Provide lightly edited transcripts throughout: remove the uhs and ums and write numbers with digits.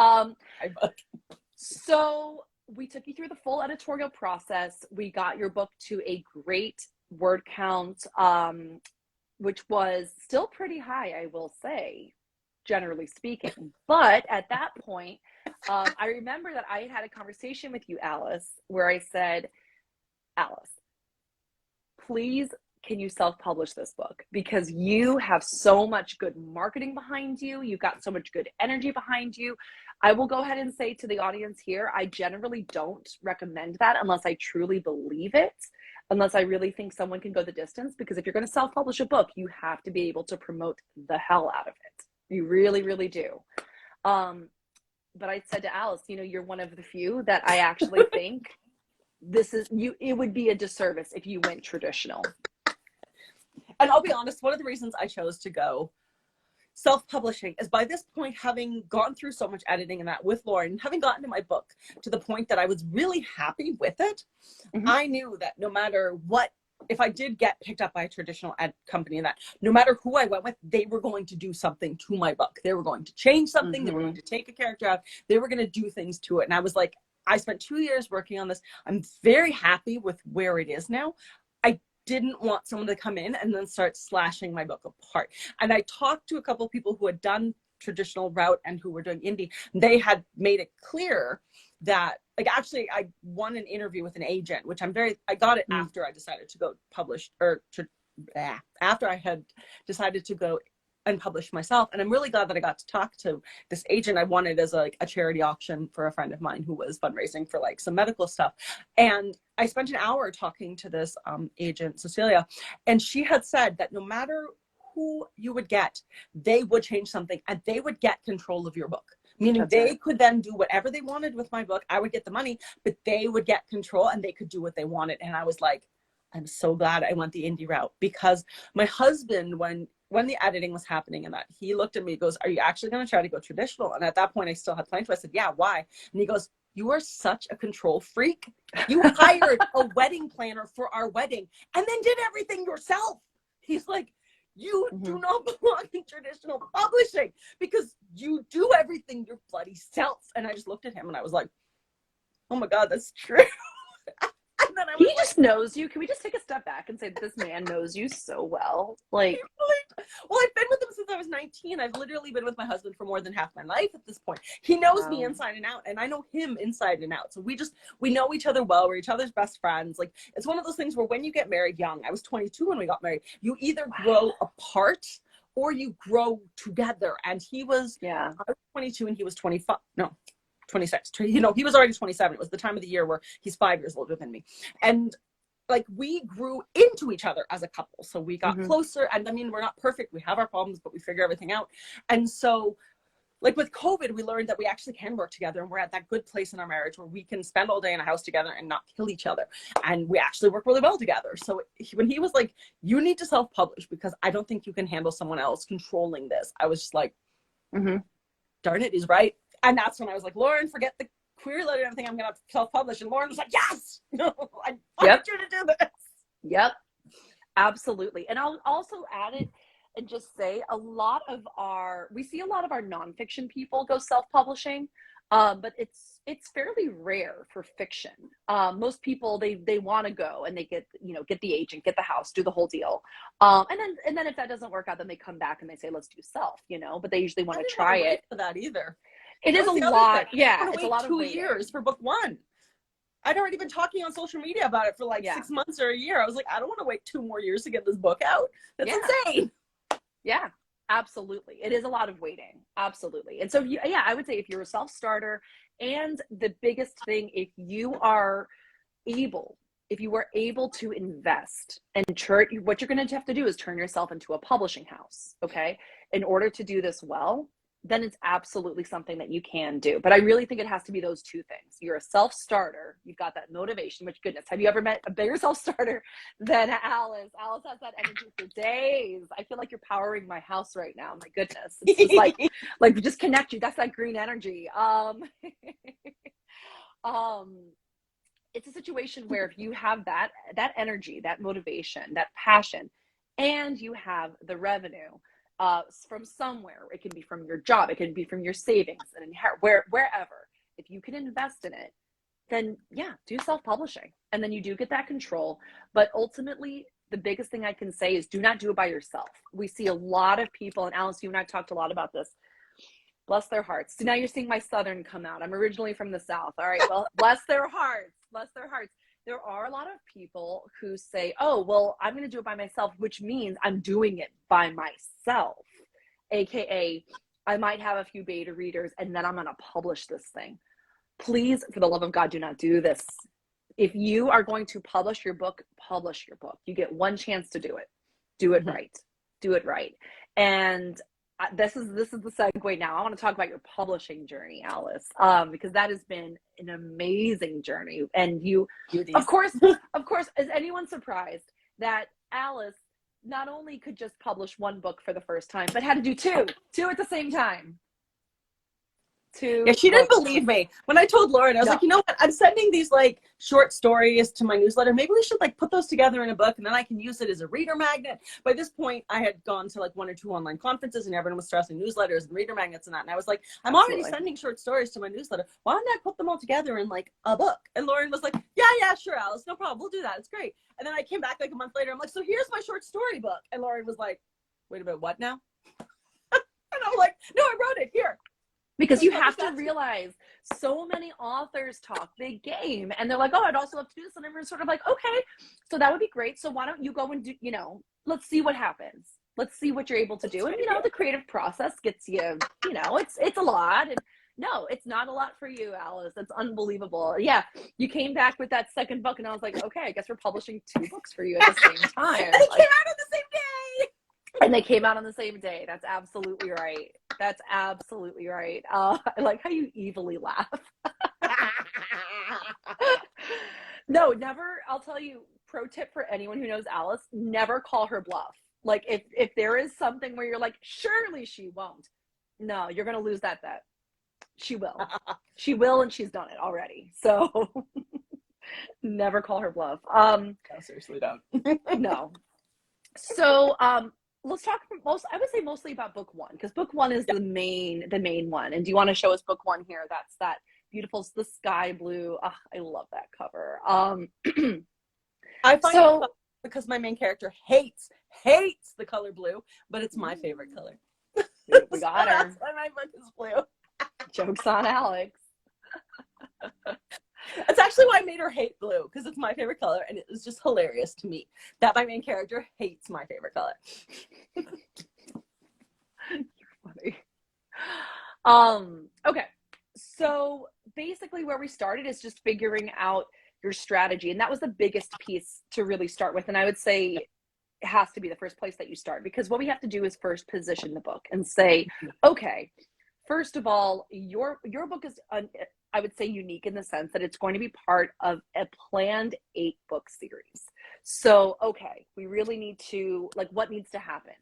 iBook. So we took you through the full editorial process. We got your book to a great word count, which was still pretty high, I will say, generally speaking. But at that point, I remember that I had a conversation with you, Alice, where I said, Alice, please, can you self-publish this book? Because you have so much good marketing behind you. You've got so much good energy behind you. I will go ahead and say to the audience here, I generally don't recommend that unless I truly believe it, unless I really think someone can go the distance. Because if you're going to self-publish a book, you have to be able to promote the hell out of it. You really, really do. But I said to Alice, you know, you're one of the few that I actually think it would be a disservice if you went traditional. And I'll be honest, one of the reasons I chose to go self-publishing is by this point, having gone through so much editing and that with Lauren, having gotten to my book to the point that I was really happy with it, I knew that no matter what, if I did get picked up by a traditional ed company, that no matter who I went with, they were going to do something to my book. They were going to change something. They were going to take a character out. They were going to do things to it. And I was like, I spent 2 years working on this. I'm very happy with where it is now. I didn't want someone to come in and then start slashing my book apart. And I talked to a couple of people who had done traditional route and who were doing indie. They had made it clear that, like, actually I won an interview with an agent, which I got it after I decided to go publish, after I had decided to go and publish myself. And I'm really glad that I got to talk to this agent. I won it as a charity auction for a friend of mine who was fundraising for like some medical stuff. And I spent an hour talking to this agent, Cecilia, and she had said that no matter who you would get, they would change something and they would get control of your book. Meaning they could then do whatever they wanted with my book. I would get the money, but they would get control and they could do what they wanted. And I was like, I'm so glad I went the indie route, because my husband, when the editing was happening and that, he looked at me, goes, are you actually going to try to go traditional? And at that point I still had plans to. I said, yeah, why? And he goes, you are such a control freak. You hired a wedding planner for our wedding and then did everything yourself. He's like, you do not belong in traditional publishing because you do everything your bloody self. And I just looked at him and I was like, oh my God, that's true. And then He just knows you. Can we just take a step back and say that this man knows you so well? Like, well, I've been with him since I was 19. I've literally been with my husband for more than half my life at this point. He knows me inside and out, and I know him inside and out. So we know each other well. We're each other's best friends. Like, it's one of those things where when you get married young, I was 22 when we got married, you either grow apart or you grow together. And I was 22 and he was 25. No, 26. You know, he was already 27. It was the time of the year where he's 5 years older than me. And like, we grew into each other as a couple. So we got closer. And I mean, we're not perfect. We have our problems, but we figure everything out. And so, like, with COVID, we learned that we actually can work together, and we're at that good place in our marriage where we can spend all day in a house together and not kill each other. And we actually work really well together. So when he was like, you need to self-publish because I don't think you can handle someone else controlling this, I was just like, darn it, he's right. And that's when I was like, Lauren, forget the query letter and everything. I'm going to self-publish. And Lauren was like, yes, I wanted you to do this. Yep, absolutely. And I'll also add it and just say we see a lot of our nonfiction people go self-publishing, but it's fairly rare for fiction. Most people, they want to go and they get the agent, get the house, do the whole deal. And then if that doesn't work out, then they come back and they say, let's do self, but they usually want to try it. For that either. It is a lot. Yeah. It's a lot of 2 years for book one. I'd already been talking on social media about it for like 6 months or a year. I was like, I don't want to wait 2 more years to get this book out. That's insane. Yeah, absolutely. It is a lot of waiting. Absolutely. And so, I would say if you're a self-starter, and the biggest thing, if you are able to invest and what you're going to have to do is turn yourself into a publishing house. Okay. In order to do this well, then it's absolutely something that you can do. But I really think it has to be those two things. You're a self-starter. You've got that motivation, which, goodness, have you ever met a bigger self-starter than Alice? Alice has that energy for days. I feel like you're powering my house right now. My goodness. It's just like just connect you. That's that green energy. It's a situation where if you have that energy, that motivation, that passion, and you have the revenue, from somewhere. It can be from your job. It can be from your savings and wherever. If you can invest in it, then yeah, do self-publishing. And then you do get that control. But ultimately, the biggest thing I can say is do not do it by yourself. We see a lot of people, and Alice, you and I talked a lot about this. Bless their hearts. So now you're seeing my Southern come out. I'm originally from the South. All right. Well, bless their hearts. Bless their hearts. There are a lot of people who say, oh, well, I'm going to do it by myself, which means I'm doing it by myself. AKA, I might have a few beta readers and then I'm going to publish this thing. Please, for the love of God, do not do this. If you are going to publish your book, publish your book. You get one chance to do it. Do it right. Do it right. And this is the segue now. I want to talk about your publishing journey, Alice, because that has been an amazing journey. And you of course, is anyone surprised that Alice not only could just publish one book for the first time, but had to do two at the same time? Yeah, she didn't believe me when I told Lauren. I was like, you know what? I'm sending these like short stories to my newsletter. Maybe we should like put those together in a book, and then I can use it as a reader magnet. By this point, I had gone to like 1 or 2 online conferences, and everyone was stressing newsletters and reader magnets and that. And I was like, I'm already sending short stories to my newsletter. Why don't I put them all together in like a book? And Lauren was like, yeah, sure, Alice, no problem. We'll do that. It's great. And then I came back like a month later. I'm like, so here's my short story book. And Lauren was like, wait a minute, what now? And I'm like, no, I wrote it here. Because you have to realize so many authors talk big game and they're like, oh, I'd also love to do this. And everyone's sort of like, okay, so that would be great. So why don't you go and do, let's see what happens. Let's see what you're able to do. And, the creative process gets you, it's a lot. And no, it's not a lot for you, Alice. It's unbelievable. Yeah. You came back with that second book and I was like, okay, I guess we're publishing 2 books for you at the same time. And they came out on the same day. And they came out on the same day. That's absolutely right. That's absolutely right. I like how you evilly laugh. No, never. I'll tell you, pro tip for anyone who knows Alice, never call her bluff. Like if there is something where you're like, surely she won't. No, you're going to lose that bet. She will. She will, and she's done it already. So never call her bluff. No, seriously don't. No. So, let's talk I would say mostly about book 1, because book 1 is the main one. And do you want to show us book 1 here? That's that beautiful, the sky blue. Oh, I love that cover. I find it because my main character hates the color blue, but it's my favorite color. We got her. That's why my book is blue. Joke's on Alex. That's actually why I made her hate blue, because it's my favorite color, and it was just hilarious to me that my main character hates my favorite color. You're funny. Okay, so basically where we started is just figuring out your strategy, and that was the biggest piece to really start with. And I would say it has to be the first place that you start, because what we have to do is first position the book and say, okay, first of all, your book is I would say unique in the sense that it's going to be part of a planned 8-book series. So, okay, we really need to, like, what needs to happen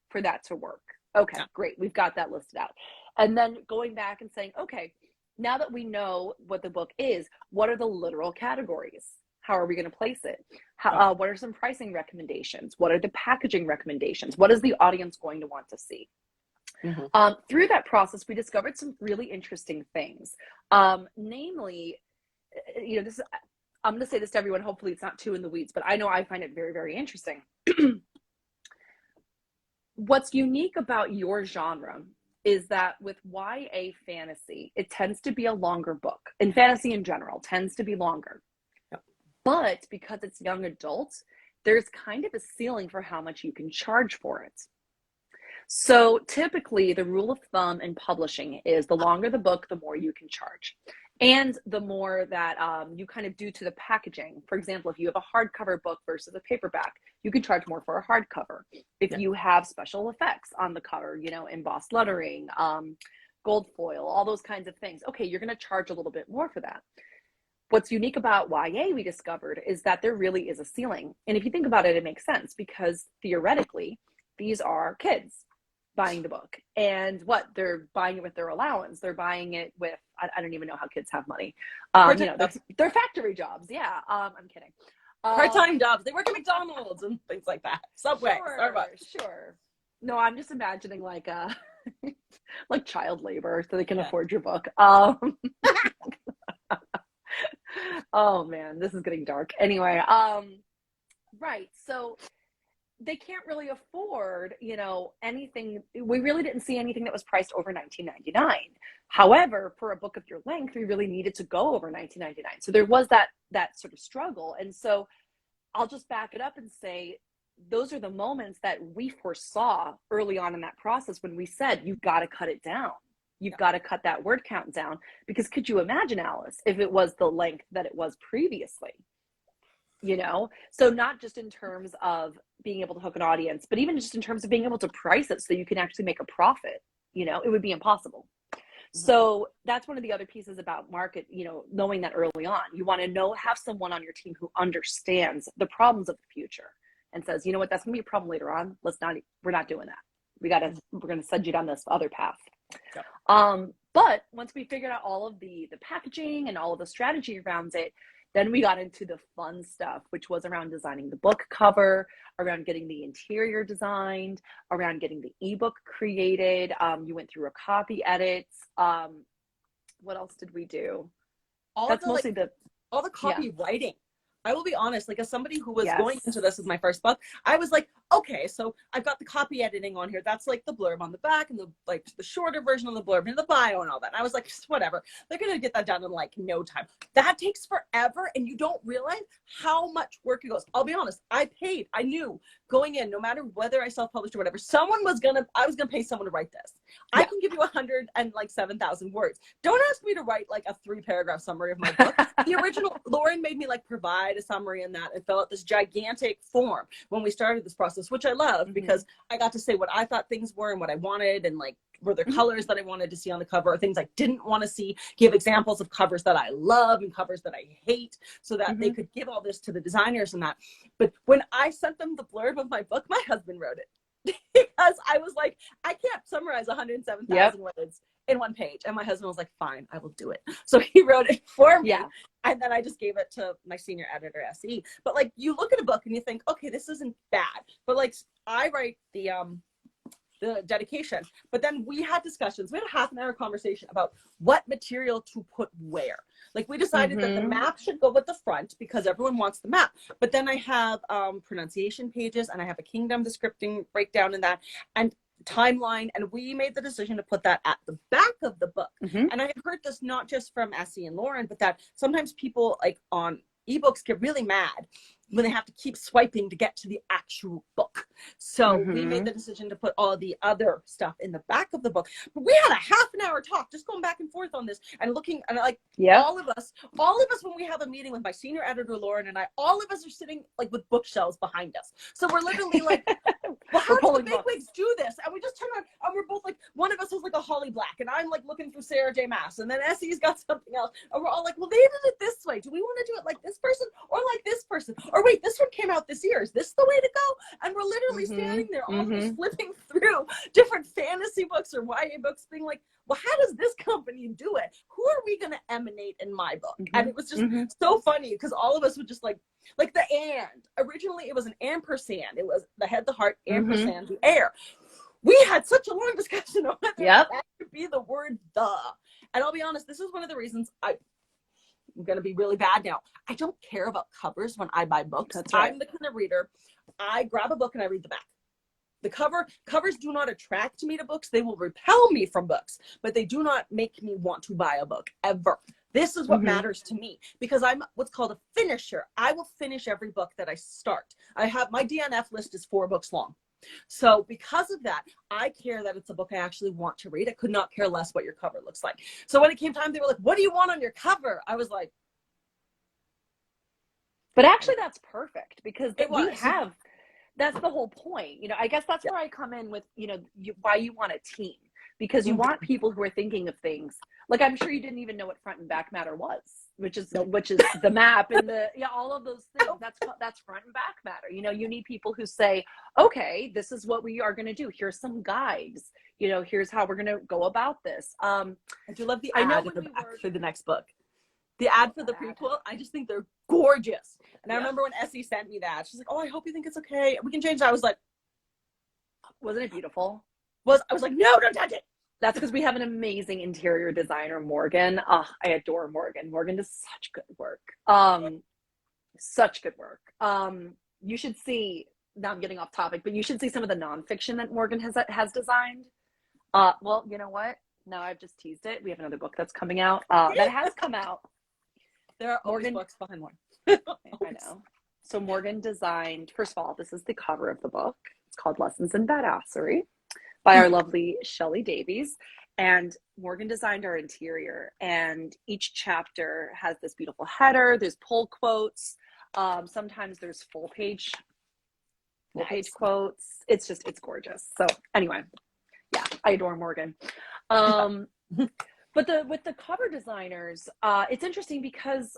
for that to work? Okay, great. We've got that listed out. And then going back and saying, okay, now that we know what the book is, what are the literal categories? How are we going to place it? What are some pricing recommendations? What are the packaging recommendations? What is the audience going to want to see? Through that process, we discovered some really interesting things. Namely, this is, I'm going to say this to everyone. Hopefully it's not too in the weeds, but I know I find it very, very interesting. What's unique about your genre is that with YA fantasy, it tends to be a longer book. And fantasy in general tends to be longer. But because it's young adults, there's kind of a ceiling for how much you can charge for it. So typically the rule of thumb in publishing is the longer the book, the more you can charge. And the more that you kind of do to the packaging. For example, if you have a hardcover book versus a paperback, you can charge more for a hardcover. If you have special effects on the cover, embossed lettering, gold foil, all those kinds of things, okay, you're going to charge a little bit more for that. What's unique about YA, we discovered, is that there really is a ceiling. And if you think about it, it makes sense, because theoretically, these are kids buying the book, and they're buying it with their allowance. They're buying it with, I don't even know how kids have money. They're factory jobs. Yeah. I'm kidding. Part-time jobs. They work at McDonald's and things like that. Subway, Starbucks. Sure. No, I'm just imagining like like child labor so they can Yeah. afford your book. Oh man, this is getting dark. Anyway, right. So they can't really afford, you know, anything. We really didn't see anything that was priced over 19.99. However, for a book of your length, we really needed to go over 19.99. So there was that sort of struggle. And so I'll just back it up and say those are the moments that we foresaw early on in that process when we said you've got to cut it down. You've got to cut that word count down, because could you imagine, Alice, if it was the length that it was previously? You know, so not just in terms of being able to hook an audience, but even just in terms of being able to price it so you can actually make a profit, you know, it would be impossible. So that's one of the other pieces about market, you know, knowing that early on. You want to have someone on your team who understands the problems of the future and says, you know what, that's going to be a problem later on. We're not doing that. We're going to send you down this other path. Yeah. But once we figured out all of the packaging and all of the strategy around it, then we got into the fun stuff, which was around designing the book cover, around getting the interior designed, around getting the ebook created. You went through a copy edits. What else did we do? All the copywriting. I will be honest, like as somebody who was Yes. going into this as my first book, I was like, okay, so I've got the copy editing on here. That's like the blurb on the back and the shorter version of the blurb and the bio and all that. And I was like, whatever. They're going to get that done in like no time. That takes forever. And you don't realize how much work it goes. I'll be honest. I knew going in, no matter whether I self-published or whatever, I was going to pay someone to write this. Yeah. I can give you 107,000 words. Don't ask me to write like a 3-paragraph summary of my book. The original, Lauren made me like provide a summary in that and fill out this gigantic form when we started this process, which I love because I got to say what I thought things were and what I wanted, and like were there colors that I wanted to see on the cover or things I didn't want to see, give examples of covers that I love and covers that I hate so that they could give all this to the designers and that. But when I sent them the blurb of my book, my husband wrote it because I was like, I can't summarize 107,000 words in one page. And my husband was like, fine, I will do it. So he wrote it for me. Yeah. And then I just gave it to my senior editor, SE. But like, you look at a book and you think, okay, this isn't bad. But like, I write the dedication, but then we had discussions. We had a half-an-hour conversation about what material to put where. Like we decided that the map should go with the front because everyone wants the map. But then I have pronunciation pages and I have a kingdom descripting breakdown in that and timeline. And we made the decision to put that at the back of the book. And I have heard this not just from Essie and Lauren, but that sometimes people like on ebooks get really mad when they have to keep swiping to get to the actual book. So we made the decision to put all the other stuff in the back of the book. But we had a half-an-hour talk just going back and forth on this and looking, and like all of us when we have a meeting with my senior editor Lauren and I, all of us are sitting like with bookshelves behind us. So we're literally like, well, how do the bigwigs do this? And we just turn on and we're both like, one of us is like a Holly Black and I'm like looking through Sarah J. Maas and then Essie's got something else. And we're all like, well, they did it this way. Do we want to do it like this person or like this person? Or wait, this one came out this year. Is this the way to go? And we're literally standing there all just flipping through different fantasy books or YA books being like, well, how does this company do it? Who are we going to emanate in my book? And it was just so funny because all of us would just like the and. Originally, it was an ampersand. It was the head, the heart, ampersand, the air. We had such a long discussion on whether that could be the word the. And I'll be honest, this is one of the reasons I'm going to be really bad now. I don't care about covers when I buy books. That's right. I'm the kind of reader. I grab a book and I read the back. The covers do not attract me to books. They will repel me from books, but they do not make me want to buy a book ever. This is what matters to me because I'm what's called a finisher. I will finish every book that I start. I have my DNF list is 4 books long. So because of that, I care that it's a book I actually want to read. I could not care less what your cover looks like. So when it came time, they were like, what do you want on your cover? I was like, but actually that's perfect because that's the whole point. You know, I guess that's where I come in with, you know, why you want a team, because you want people who are thinking of things. Like, I'm sure you didn't even know what front and back matter was, which is the map and all of those things. That's front and back matter. You know, you need people who say, okay, this is what we are going to do. Here's some guides. You know, here's how we're going to go about this. I do love the ad for the next book. The ad for the prequel, I just think they're gorgeous. And I remember when Essie sent me that, she's like, oh, I hope you think it's okay. We can change that. I was like, Wasn't it beautiful? I was like, no, don't touch it. That's because we have an amazing interior designer, Morgan. Oh, I adore Morgan. Morgan does such good work. Such good work. You should see, now I'm getting off topic, but you should see some of the nonfiction that Morgan has designed. Well, you know what? Now I've just teased it. We have another book that's coming out. That has come out. There are always books behind one. I know. So Morgan designed, first of all, this is the cover of the book. It's called Lessons in Badassery by our lovely Shelley Davies. And Morgan designed our interior. And each chapter has this beautiful header. There's pull quotes. Sometimes there's full page quotes. It's gorgeous. So anyway, yeah, I adore Morgan. But with the cover designers, it's interesting because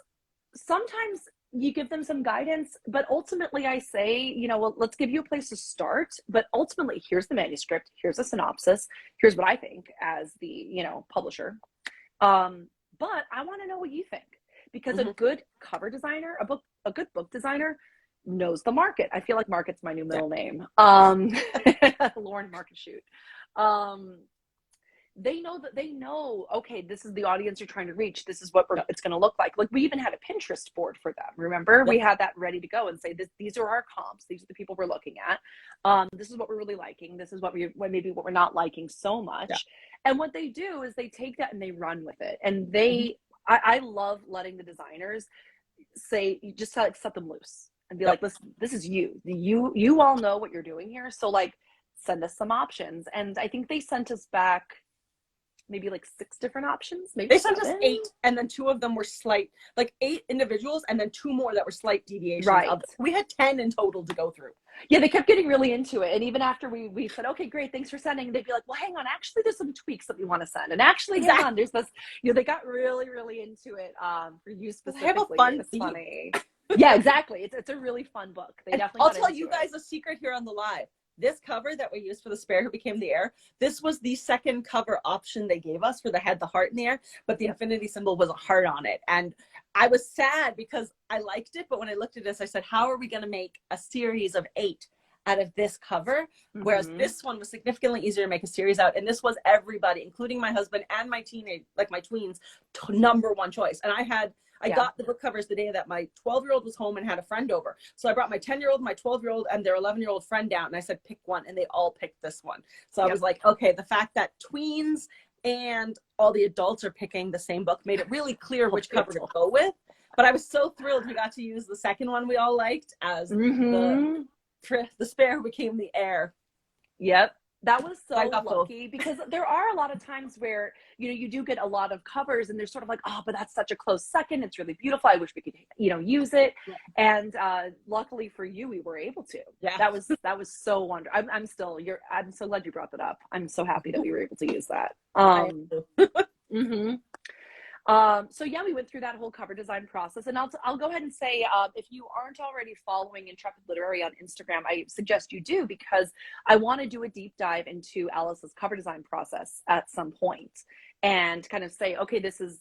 sometimes you give them some guidance, but ultimately I say, you know, well, let's give you a place to start, but ultimately here's the manuscript, here's a synopsis, here's what I think as the, you know, publisher. But I want to know what you think, because a good cover designer, a good book designer knows the market. I feel like market's my new middle name. Lauren Market Shute. They know, okay, this is the audience you're trying to reach. This is what it's going to look like. Like we even had a Pinterest board for them. Remember, we had that ready to go and say, these are our comps. These are the people we're looking at. This is what we're really liking. This is what we're not liking so much. Yeah. And what they do is they take that and they run with it. And I love letting the designers say, you just like set them loose and be like, listen, this is you all know what you're doing here. So like, send us some options. And I think they sent us back maybe like 6 different options. Maybe they sent us 8, and then 2 of them were slight, like 8 individuals, and then 2 more that were slight deviations. Right. We had 10 in total to go through. Yeah, they kept getting really into it. And even after we said, okay, great, thanks for sending, they'd be like, well, hang on, actually, there's some tweaks that we want to send. And actually, hang on, there's this, you know, they got really, really into it for you specifically. Have a fun it's funny. Yeah, exactly. It's a really fun book. They definitely. I'll tell you guys a secret here on the live. This cover that we used for The Spare Who Became the Heir, this was the second cover option they gave us, where they had the heart in the air, but the infinity symbol was a heart on it. And I was sad because I liked it, but when I looked at this, I said, how are we going to make a series of 8 out of this cover? Whereas this one was significantly easier to make a series out. And this was everybody, including my husband and my my tweens, #1 choice. And I got the book covers the day that my 12-year-old was home and had a friend over. So I brought my 10-year-old, my 12-year-old, and their 11-year-old friend down. And I said, pick one. And they all picked this one. So I was like, okay, the fact that tweens and all the adults are picking the same book made it really clear which cover to go with. But I was so thrilled we got to use the second one we all liked as the Spare Who Became the Heir. Yep. That was so lucky because there are a lot of times where, you know, you do get a lot of covers and they're sort of like, oh, but that's such a close second. It's really beautiful. I wish we could, you know, use it. Yeah. And luckily for you, we were able to. Yeah. That was so wonderful. I'm so glad you brought that up. I'm so happy that we were able to use that. So yeah, we went through that whole cover design process, and I'll go ahead and say, if you aren't already following Intrepid Literary on Instagram, I suggest you do, because I want to do a deep dive into Alice's cover design process at some point and kind of say, okay, this was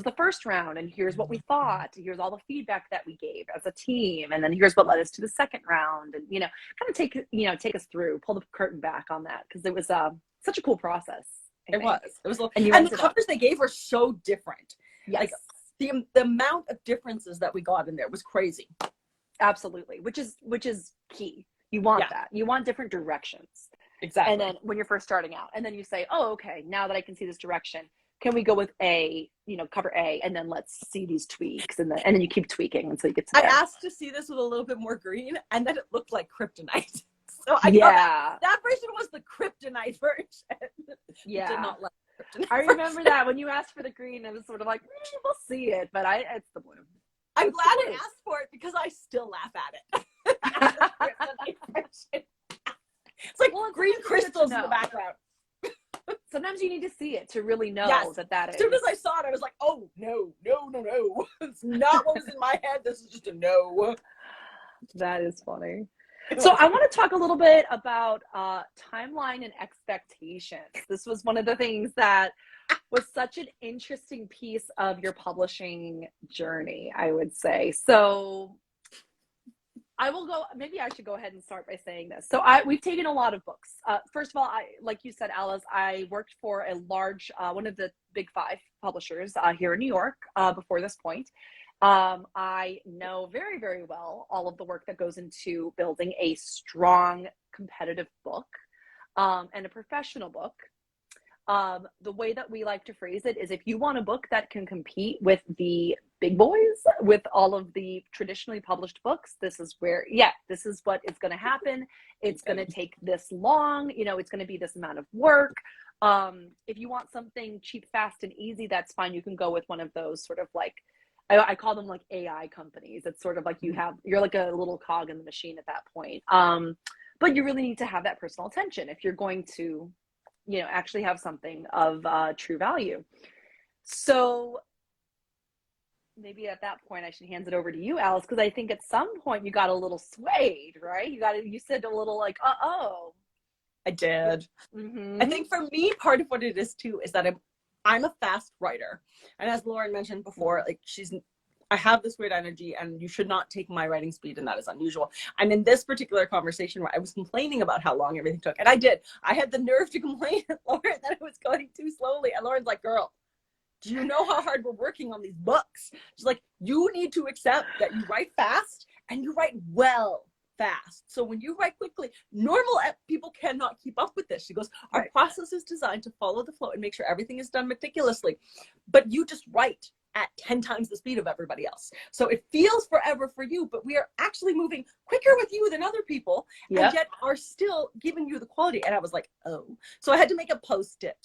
the first round, and here's what we thought, here's all the feedback that we gave as a team, and then here's what led us to the second round, and, you know, kind of take us through, pull the curtain back on that, because it was such a cool process. It was, and the covers they gave were so different. Yes. Like the amount of differences that we got in there was crazy. Absolutely, which is key. You want that. You want different directions. Exactly. And then when you're first starting out, and then you say, oh, okay, now that I can see this direction, can we go with cover A, and then let's see these tweaks, and then you keep tweaking until you get to there. I asked to see this with a little bit more green, and then it looked like kryptonite. So I got that version was the kryptonite version. Yeah. Did not like kryptonite. I remember that when you asked for the green, it was sort of like, we'll see it, but it's the blue. I'm glad I asked for it because I still laugh at it. It's like green crystals in the background. Sometimes you need to see it to really know that is. As soon as I saw it, I was like, oh, no. It's not what was in my head. This is just a no. That is funny. So I want to talk a little bit about timeline and expectations. This was one of the things that was such an interesting piece of your publishing journey, I would say. So I will go. Maybe I should go ahead and start by saying this. So we've taken a lot of books. First of all, like you said, Alice, I worked for a large, one of the big five publishers here in New York before this point. I know very, very well all of the work that goes into building a strong competitive book and a professional book. The way that we like to phrase it is, if you want a book that can compete with the big boys, with all of the traditionally published books, this is where, this is what is going to happen. It's going to take this long, it's going to be this amount of work. If you want something cheap, fast, and easy, that's fine. You can go with one of those sort of like, I call them like AI companies. It's sort of like you're like a little cog in the machine at that point. But you really need to have that personal attention if you're going to, actually have something of true value. So maybe at that point I should hand it over to you, Alice, because I think at some point you got a little swayed, right? You said a little like, I did. Mm-hmm. I think for me, part of what it is too is that I'm a fast writer. And as Lauren mentioned before, like I have this weird energy, and you should not take my writing speed, and that is unusual. And in this particular conversation where I was complaining about how long everything took, and I had the nerve to complain at Lauren that it was going too slowly. And Lauren's like, girl, do you know how hard we're working on these books? She's like, you need to accept that you write fast and you write well fast. So when you write quickly, normal people cannot keep up with this. She goes, our process is designed to follow the flow and make sure everything is done meticulously. But you just write at 10 times the speed of everybody else. So it feels forever for you, but we are actually moving quicker with you than other people, and yet are still giving you the quality. And I was like, oh. So I had to make a Post-it